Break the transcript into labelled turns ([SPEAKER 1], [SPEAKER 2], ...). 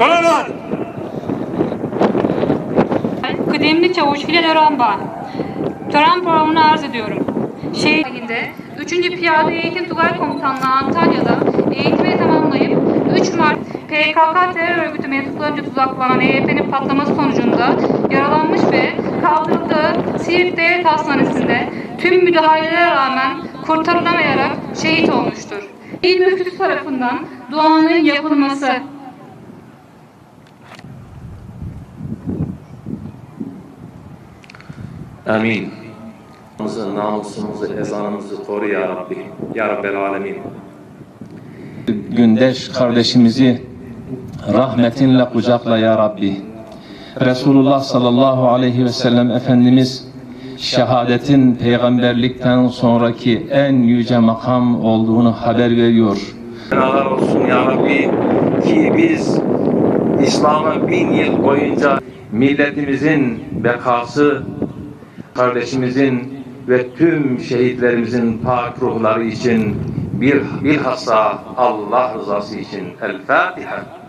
[SPEAKER 1] Dönün!
[SPEAKER 2] Kıdemli Çavuş Hilal Öranbağ. Tören programını arz ediyorum. Şehirde 3. Piyade Eğitim Tugay Komutanlığı Antalya'da eğitimi tamamlayıp 3 Mart PKK terör örgütü mensuplarınca tuzaklanan EYP'nin patlaması sonucunda yaralanmış ve kaldırıldığı Siirt Devlet Hastanesi'nde tüm müdahalelere rağmen kurtarılamayarak şehit olmuştur. İl Müftüsü tarafından duanın yapılması.
[SPEAKER 3] Amin. Namusumuzu, ezanımızı koru ya Rabbi. Ya Rabbel Alemin.
[SPEAKER 4] Gündeş kardeşimizi rahmetinle kucakla ya Rabbi. Resulullah sallallahu aleyhi ve sellem Efendimiz şehadetin peygamberlikten sonraki en yüce makam olduğunu haber veriyor.
[SPEAKER 3] Senalar olsun ya Rabbi ki biz İslam'ın 1000 yıl boyunca milletimizin bekası, kardeşimizin ve tüm şehitlerimizin pak ruhları için bilhassa Allah rızası için El Fatiha.